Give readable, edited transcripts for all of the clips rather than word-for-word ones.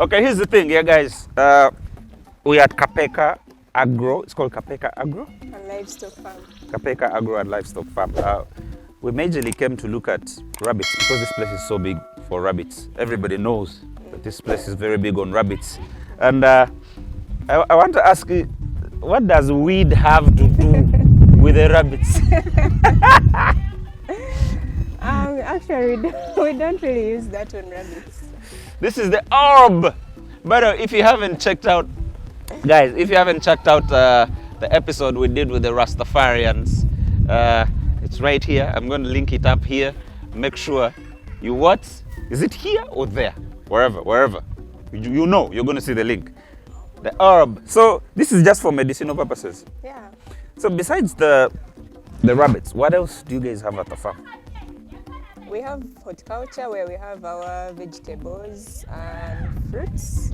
Okay, here's the thing, yeah, guys. We at Kapeka Agro. It's called Kapeka Agro. A livestock farm. Kapeka Agro and Livestock Farm. We majorly came to look at rabbits because this place is so big for rabbits. Everybody knows that this place is very big on rabbits. And I want to ask you, what does weed have to do with the rabbits? Actually, we don't really use that on rabbits. This is the herb. But if you haven't checked out, guys, if you haven't checked out the episode we did with the Rastafarians, it's right here. I'm going to link it up here. Make sure you what? Is it here or there? Wherever. You know, you're going to see the link. The herb. So this is just for medicinal purposes. Yeah. So besides the rabbits, what else do you guys have at the farm? We have horticulture where we have our vegetables and fruits.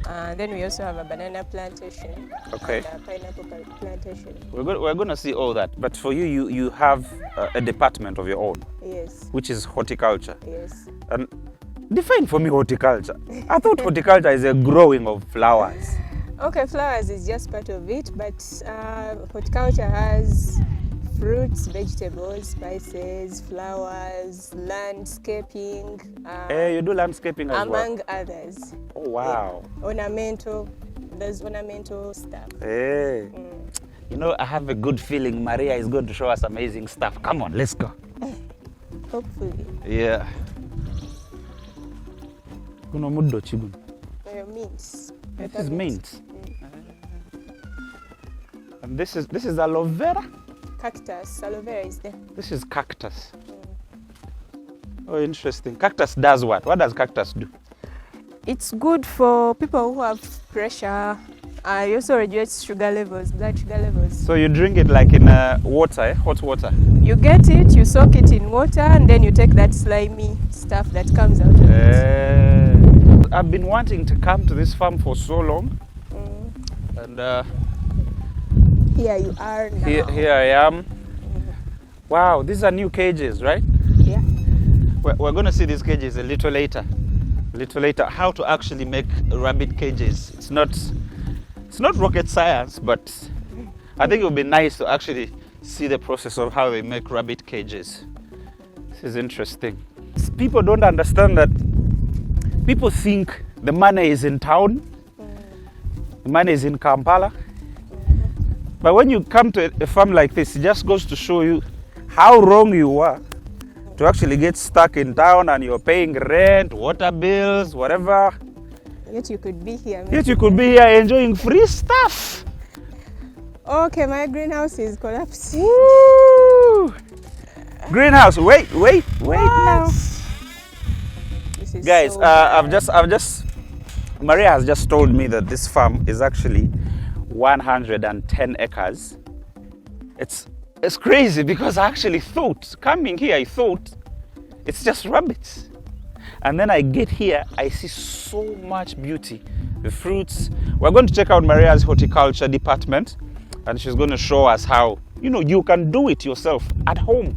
Then we also have a banana plantation. Okay. And a pineapple plantation. We're going to see all that. But for you have a department of your own. Yes. Which is horticulture. Yes. And define for me horticulture. I thought horticulture is a growing of flowers. Okay, flowers is just part of it, but horticulture has fruits, vegetables, spices, flowers, landscaping. You do landscaping as well? Among others. Oh, wow. Ornamental, there's ornamental stuff. Hey. You know, I have a good feeling Maria is going to show us amazing stuff. Come on, let's go. Hopefully. Yeah. Mint. Mint. This is mint. And this is aloe vera? Cactus. Aloe vera is there. This is cactus. Oh, interesting. Cactus does what? What does cactus do? It's good for people who have pressure. It also reduces sugar levels, blood sugar levels. So you drink it like in water, hot water? You get it, you soak it in water, and then you take that slimy stuff that comes out of it. I've been wanting to come to this farm for so long. And here you are now. Here I am. Wow, these are new cages, right? Yeah. We're going to see these cages a little later. How to actually make rabbit cages. It's not rocket science, but I think it would be nice to actually see the process of how they make rabbit cages. This is interesting. People don't understand that. People think the money is in town. The money is in Kampala. But when you come to a farm like this, it just goes to show you how wrong you are to actually get stuck in town and you're paying rent, water bills, whatever. Yet you could be here. Yet you could be here enjoying free stuff. Okay, my greenhouse is collapsing. Woo! Greenhouse, wait now. Guys, so I've just Maria has just told me that this farm is actually 110 acres. It's crazy because I actually thought, coming here, I thought it's just rabbits. And then I get here, I see so much beauty. The fruits. We're going to check out Maria's horticulture department and she's going to show us how, you can do it yourself at home,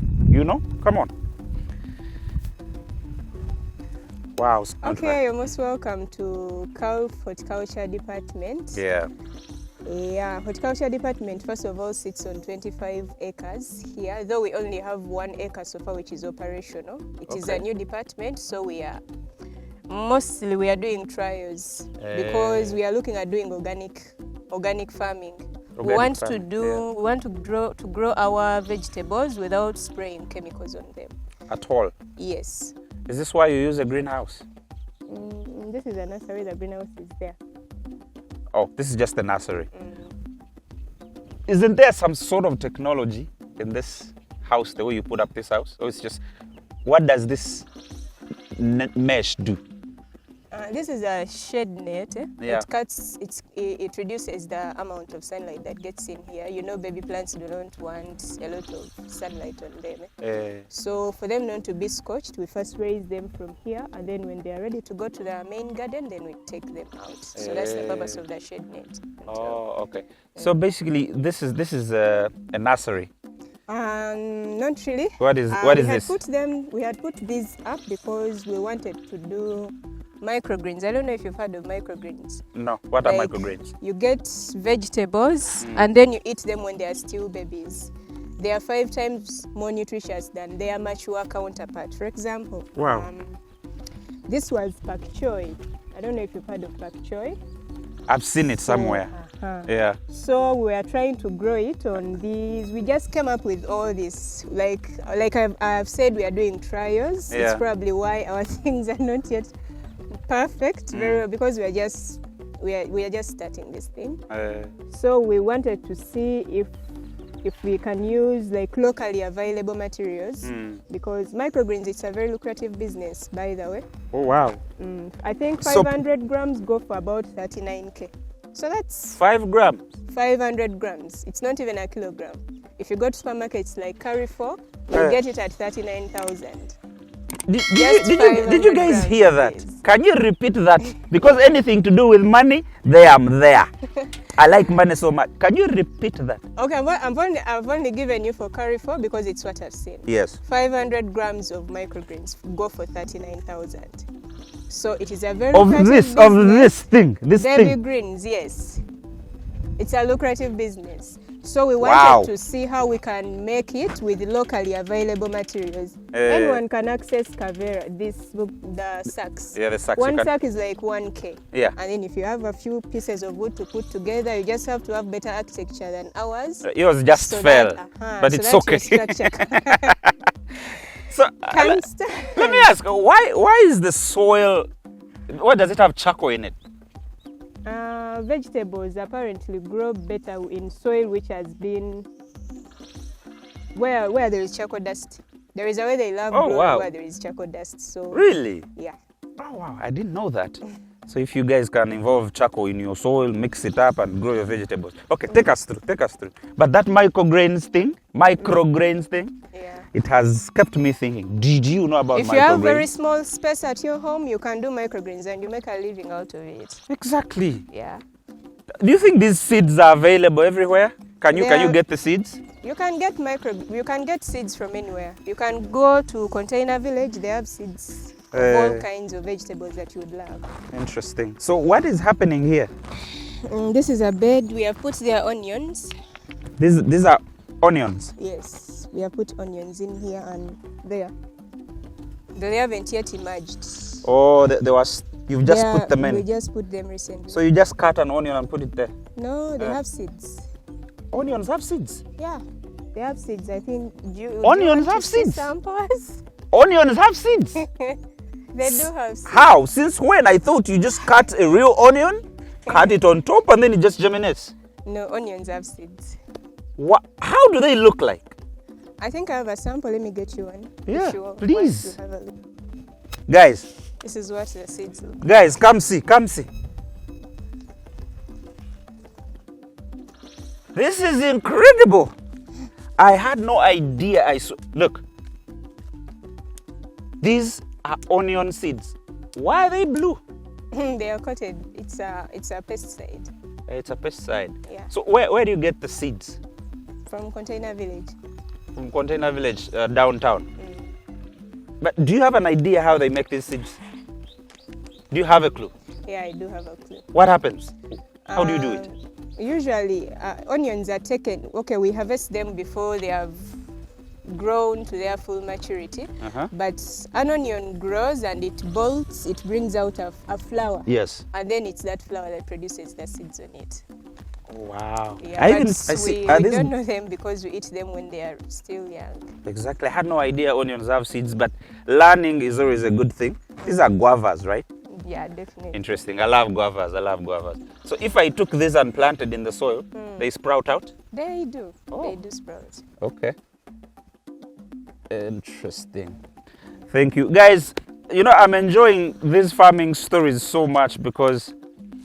Come on. Wow. Okay, you're most welcome to KALF Horticulture Department. Yeah. Yeah, Horticulture Department, first of all, sits on 25 acres here, though we only have 1 acre so far, which is operational. It is a new department, so we are doing trials because we are looking at doing organic farming. We want to grow our vegetables without spraying chemicals on them. At all? Yes. Is this why you use a greenhouse? This is a nursery, the greenhouse is there. Oh, this is just a nursery. Isn't there some sort of technology in this house, the way you put up this house? Or it's just, what does this mesh do? This is a shade net. Yeah. It reduces the amount of sunlight that gets in here. Baby plants do not want a lot of sunlight on them. So for them not to be scorched, we first raise them from here, and then when they are ready to go to the main garden, then we take them out. So that's the purpose of the shade net. Oh, okay. So basically, this is a nursery. Not really. What is this? We had put these up because we wanted to do microgreens. I don't know if you've heard of microgreens. No. What are Like, microgreens? You get vegetables and then you eat them when they are still babies. They are 5 times more nutritious than their mature counterpart. For example, Wow. This was pak choy. I don't know if you've heard of pak choy. I've seen it somewhere. Uh-huh. Yeah. So we are trying to grow it on these. We just came up with all this. Like I've said, we are doing trials. Yeah. It's probably why our things are not yet perfect, very well, because we are just starting this thing. So we wanted to see if we can use like locally available materials, because microgreens, it's a very lucrative business, by the way. Oh wow. I think So- 500 grams go for about 39K. So that's 5 grams. 500 grams. It's not even a kilogram. If you go to supermarkets like Carrefour, you Eh. get it at 39,000. Did Just you 500 guys grams, hear that? please. Can you repeat that? Because anything to do with money, there I'm there. I like money so much. Can you repeat that? Okay, I've only given you for Carrefour because it's what I've seen. Yes. 500 grams of microgreens go for 39,000. So it is a very Of lucrative this business. this Baby thing. greens, yes. It's a lucrative business. So we Wow. wanted to see how we can make it with locally available materials. Eh. Anyone can access Kavera, the sacks. Yeah, the sacks. One sack is like 1K. Yeah. And then if you have a few pieces of wood to put together, you just have to have better architecture than ours. Yours just So fell, that- but so it's that okay. your structure So can let stand. me ask, why is the soil? Why does it have charcoal in it? Vegetables apparently grow better in soil which has been where there is charcoal dust. There is a way they love Oh, growing wow. where there is charcoal dust. So Really? yeah. Oh wow, I didn't know that. So if you guys can involve charcoal in your soil, mix it up and grow your vegetables. Okay, take us through. But that micrograins thing, Yeah. it has kept me thinking. Did you know about If you have microgreens? very small space at your home, you can do microgreens and you make a living out of it. Exactly. Yeah. Do you think these seeds are available everywhere? Can you They are- get the seeds? You can get seeds from anywhere. You can go to Container Village, they have seeds of all kinds of vegetables that you would love. Interesting. So what is happening here? This is a bed. We have put there onions. These are onions. Yes, we have put onions in here and there. They haven't yet emerged. Oh, you've just Yeah, put them in. We just put them recently. So you just cut an onion and put it there. No, they have seeds. Onions have seeds. Yeah, they have seeds. I think. Onions have seeds? Samples. Onions have seeds. They do have seeds. How? Since when? I thought you just cut a real onion, cut it on top, and then it just germinates. No, onions have seeds. What? How do they look like? I think I have a sample. Let me get you one. Yeah, If you want please. to have a look. Guys, This is what the seeds look. come see. This is incredible. I had no idea. Look. These are onion seeds. Why are they blue? They are coated. It's a pesticide It's a pesticide. Yeah. So where do you get the seeds? from Container Village. From Container Village, downtown. But do you have an idea how they make these seeds? Do you have a clue? Yeah, I do have a clue. What happens? How do you do it? Usually, onions are taken. Okay, we harvest them before they have grown to their full maturity. Uh-huh. But an onion grows and it bolts. It brings out a flower. Yes. And then it's that flower that produces the seeds on it. Wow. Yeah, I but see. we don't know them because we eat them when they are still young. Exactly. I had no idea onions have seeds, but learning is always a good thing. These are guavas, right? Yeah, definitely. Interesting. I love guavas. So if I took this and planted in the soil, they sprout out? They do. Oh. They do sprout. Okay. Interesting. Thank you. Guys, I'm enjoying these farming stories so much because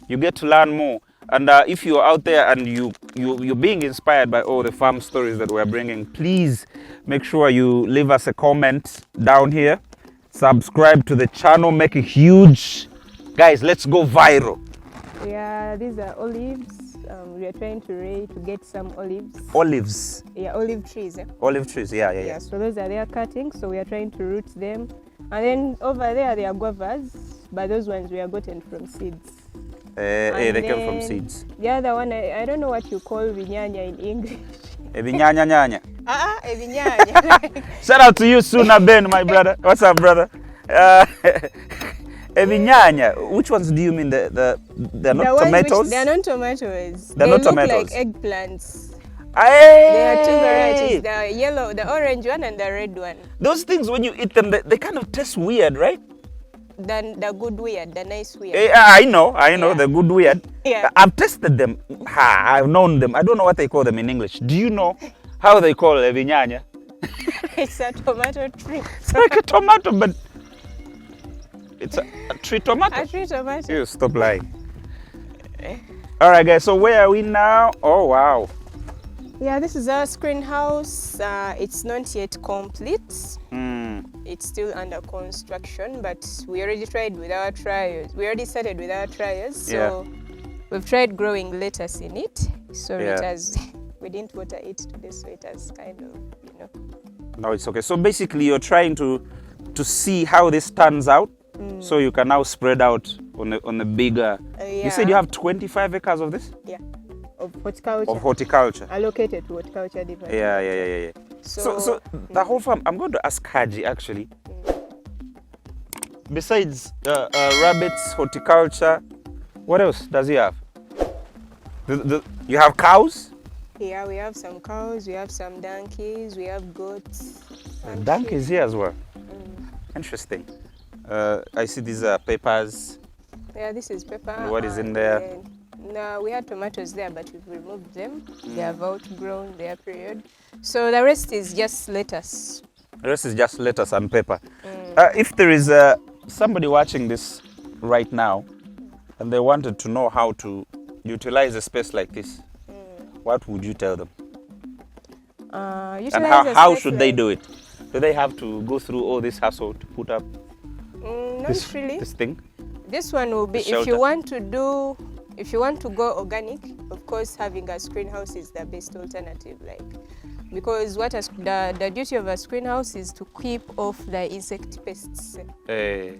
you get to learn more. And if you're out there and you're being inspired by all the farm stories that we're bringing, please make sure you leave us a comment down here. Subscribe to the channel, make it huge. Guys, let's go viral. Yeah, these are olives. We are trying to get some olives. Olives. Yeah, olive trees. Olive trees, yeah. Yeah, so those are their cuttings. So we are trying to root them. And then over there are guavas. but those ones we are gotten from seeds. They come from then seeds. The other one, I don't know what you call vinyanya in English. Ebinyanya nyanya. Vinyanya. Shout out to you, Suna Ben, my brother. What's up, brother? Ebinyanya. Which ones do you mean? They're not tomatoes? They're not tomatoes. They're not tomatoes. They look like eggplants. Aye. There are two varieties, the yellow, the orange one and the red one. Those things, when you eat them, they kind of taste weird, right? The good weird, the nice weird. I know, Yeah. the good weird. Yeah. I've tested them. I've known them. I don't know what they call them in English. Do you know how they call ebinyanya? It's a tomato tree. It's like a tomato, but it's a tree tomato. A tree tomato. You stop lying. All right, guys. So where are we now? Oh, wow. Yeah, this is our screen house. It's not yet complete. It's still under construction, but we already tried with our trials. We already started with our trials, so we've tried growing lettuce in it. So it has, we didn't water it today, so it has kind of, No, it's okay. So basically, you're trying to see how this turns out, so you can now spread out on a bigger. You said you have 25 acres of this? Yeah. Of horticulture. Of horticulture. Allocated to horticulture department. Yeah. So the whole farm, I'm going to ask Haji actually. Besides rabbits, horticulture, what else does he have? You have cows? Yeah, we have some cows, we have some donkeys, we have goats. Donkeys here as well. Interesting. I see these are peppers. Yeah, this is pepper. What is in there? No, we had tomatoes there, but we've removed them. They have outgrown their period. So the rest is just lettuce. The rest is just lettuce and pepper. If there is somebody watching this right now and they wanted to know how to utilize a space like this, what would you tell them? And how should they do it? Do they have to go through all this hassle to put up not really. This thing? This one will be, if you want to go organic, of course having a screen house is the best alternative, because the duty of a screen house is to keep off the insect pests.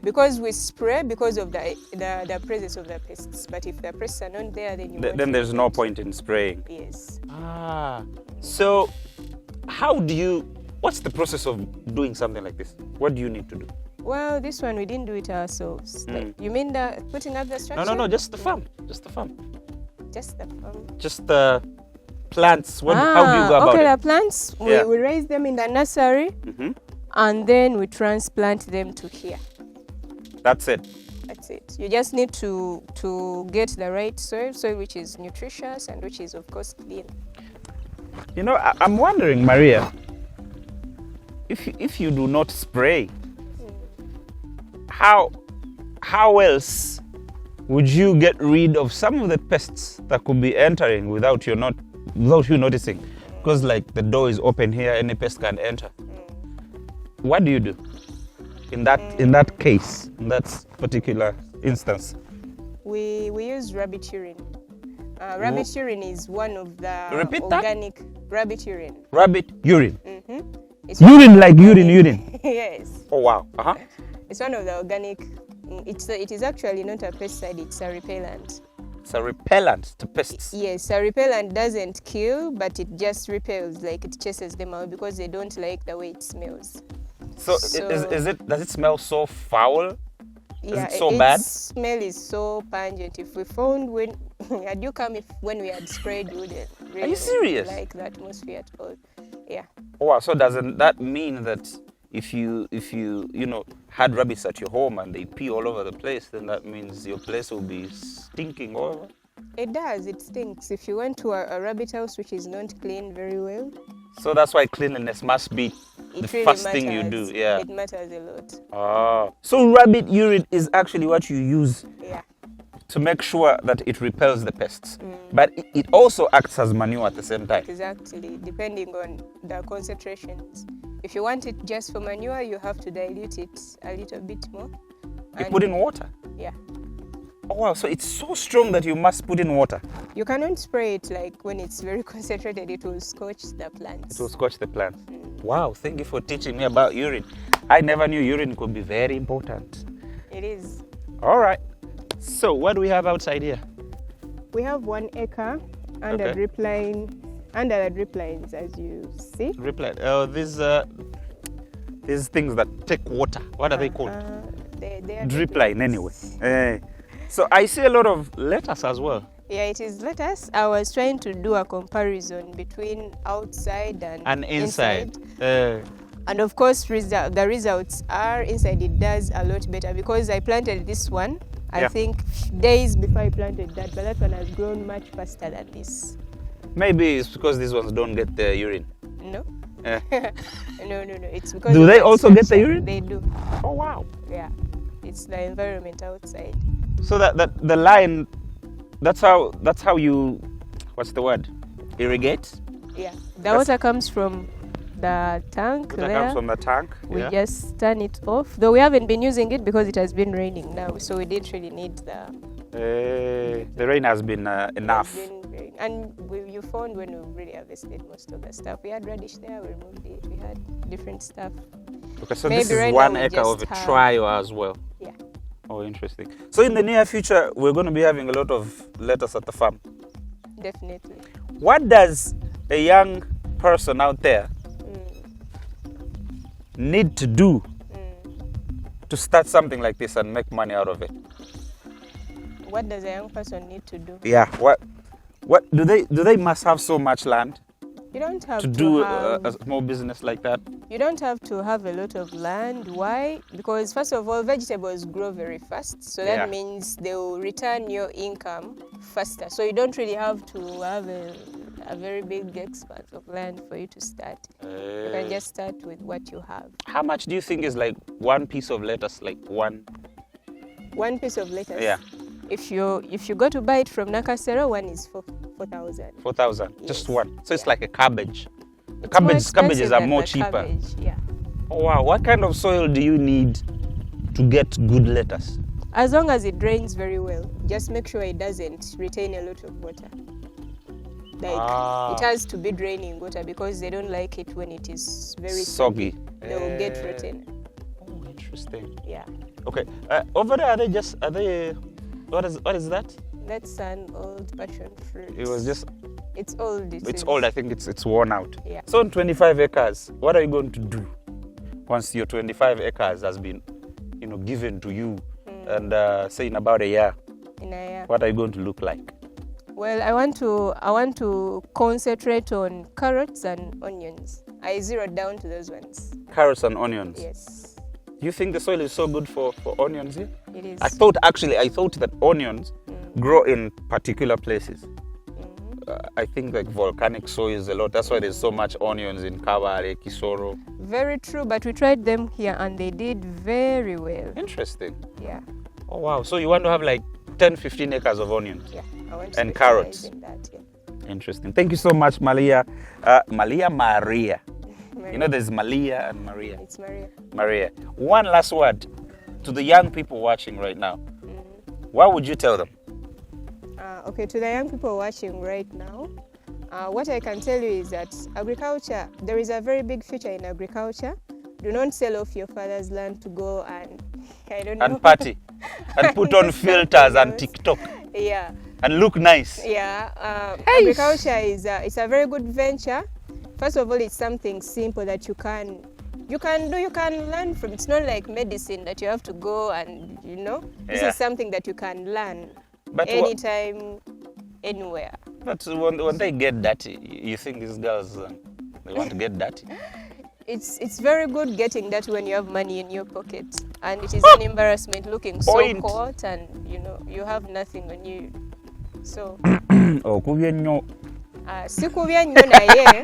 Because we spray because of the presence of the pests, but if the pests are not there, then there's no point in spraying. Yes. So what's the process of doing something like this? What do you need to do? Well, this one we didn't do it ourselves. You mean putting up the structure? No, just the farm. Just the farm. Just the farm. Just the plants. How do you go about it? Okay, the plants, we raise them in the nursery, and then we transplant them to here. That's it? That's it. You just need to get the right soil which is nutritious and which is, of course, clean. I'm wondering, Maria, if you do not spray, how else would you get rid of some of the pests that could be entering without you noticing? Because the door is open here, any pest can enter. What do you do in that case, in that particular instance? We use rabbit urine. Rabbit urine is one of the organic rabbit urine. Rabbit urine. It's urine like urine. Yes. Oh wow. It's one of the organic. It is actually not a pesticide. It's a repellent. It's a repellent to pests. Yes, a repellent doesn't kill, but it just repels, it chases them out because they don't like the way it smells. So does it smell so foul? Yeah, is it so bad? Its smell is so pungent. If we found when we had sprayed, you wouldn't really Are you serious? like the atmosphere at all. Yeah. Oh, wow. So doesn't that mean that if you had rabbits at your home and they pee all over the place, then that means your place will be stinking all over? It does. It stinks. If you went to a rabbit house which is not cleaned very well. So that's why cleanliness must be the first thing you do. Yeah. It matters a lot. So rabbit urine is actually what you use to make sure that it repels the pests. But it also acts as manure at the same time. Exactly, depending on the concentrations. If you want it just for manure, you have to dilute it a little bit more. You put in water? Yeah. Oh wow, so it's so strong that you must put in water. You cannot spray it when it's very concentrated, it will scorch the plants. It will scorch the plants. Wow, thank you for teaching me about urine. I never knew urine could be very important. It is. All right. So what do we have outside here? We have 1 acre under Okay. drip line, under the drip lines, as you see. Reply. Oh, these things that take water. What are they called? They are Drip line, anyway. So I see a lot of lettuce as well. Yeah, it is lettuce. I was trying to do a comparison between outside and inside. And of course, the results are inside. It does a lot better because I planted this one, I Yeah. think days before I planted that, but that one has grown much faster than this. Maybe it's because these ones don't get the urine. No? Eh. No. It's because Do of they the also get the structure. urine? They do. Oh wow! Yeah. It's the environment outside. So that the line, that's how you, what's the word? Irrigate. Yeah. The That's- water comes from the tank Water there. comes from the tank. We yeah. just turn it off. Though we haven't been using it because it has been raining now, so we didn't really need The rain has been enough. you found when we really harvested most of the stuff. We had radish there, we removed it. We had different stuff. Okay, so Maybe this is right 1 now we acre of a just have- trial as well. Yeah. Oh, interesting. So in the near future, we're going to be having a lot of lettuce at the farm. Definitely. What does a young person out there need to do to start something like this and make money out of it? What does a young person need to do? Yeah. What do they must have so much land You don't have to to do have, a small business like that? you don't have to have a lot of land. Why? Because first of all, vegetables grow very fast, so that Yeah. means they will return your income faster. So you don't really have to have a very big expanse of land for you to start. You can just start with what you have. How much do you think is like one piece of lettuce? Like one? One piece of lettuce. Yeah. If you go to buy it from Nakasero, one is 4,000. 4,000. Yes. Just one. So it's like a cabbage. It's more Cabbages expensive are than more the cheaper. cabbage, yeah. Oh, wow. What kind of soil do you need to get good lettuce? As long as it drains very well, just make sure it doesn't retain a lot of water. It has to be draining water because they don't like it when it is very Soggy. They will get rotten. Oh, interesting. Yeah, Okay. Over there, are they? What is that? that's an old passion fruit. It was just. It's old. It's old. I think it's worn out. Yeah. So on 25 acres, what are you going to do once your 25 acres has been, given to you, and say in about a year, In a year. what are you going to look like? Well, I want to concentrate on carrots and onions. I zeroed down to those ones. Carrots and onions. Yes, Do you think the soil is so good for onions here? it is. I thought that onions grow in particular places. I think like volcanic soils a lot. That's why there's so much onions in Kabale, Kisoro. Very true, but we tried them here and they did very well. Interesting. Yeah, Oh wow. So you want to have like 10, 15 acres of onions. yeah. I want to And specialize carrots. in that, yeah. Interesting. Thank you so much, Malia. Maria. You know there's Malia and Maria. It's Maria. Maria. One last word to the young people watching right now. What would you tell them? Okay, to the young people watching right now, what I can tell you is that agriculture, there is a very big future in agriculture. Do not sell off your father's land to go and, I don't know. And party. And put on filters and else. TikTok. Yeah, And look nice. yeah. Agriculture is it's a very good venture. First of all, it's something simple that you can learn from. It's not like medicine that you have to go and, This Yeah. is something that you can learn But anytime, anywhere. But when they get dirty, you think these girls, they want to get dirty? It's very good getting that when you have money in your pocket, and it is an embarrassment looking so Point. hot and you have nothing on you. So Oh, sikubya nnyo naye.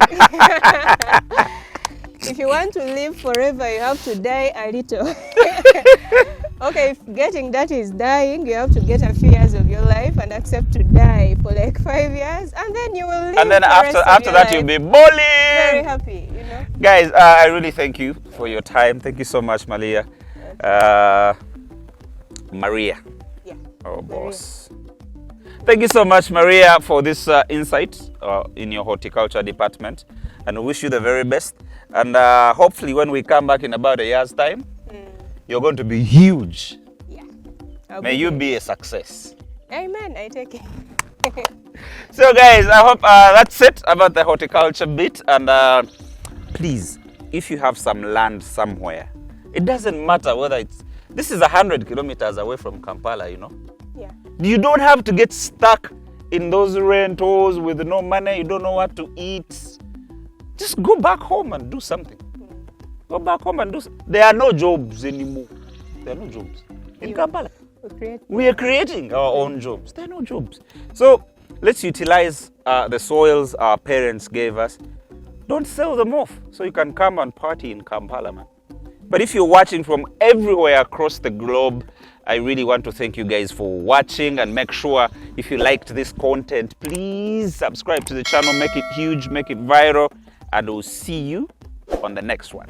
If you want to live forever, you have to die a little. Okay, if getting that is dying, you have to get a few years of your life and accept to die for like 5 years, and then you will live. And then the rest of after your that, life you'll be very bowling. happy, Guys, I really thank you for your time. Thank you so much, Malia. Maria. Yeah. Oh, Maria. boss. Thank you so much, Maria, for this insight in your horticulture department. And we wish you the very best. And hopefully when we come back in about a year's time, you're going to be huge. Yeah. May you be a success. Amen. I take it. So guys, I hope that's it about the horticulture bit. And please, if you have some land somewhere, it doesn't matter whether this is 100 kilometers away from Kampala, you know. Yeah. You don't have to get stuck in those rentals with no money. You don't know what to eat. Just go back home and do something. Go back home and There are no jobs anymore. There are no jobs in Kampala. We are creating our own jobs. There are no jobs. So let's utilize the soils our parents gave us. Don't sell them off so you can come and party in Kampala, man. But if you're watching from everywhere across the globe, I really want to thank you guys for watching, and make sure if you liked this content, please subscribe to the channel, make it huge, make it viral, and we'll see you on the next one.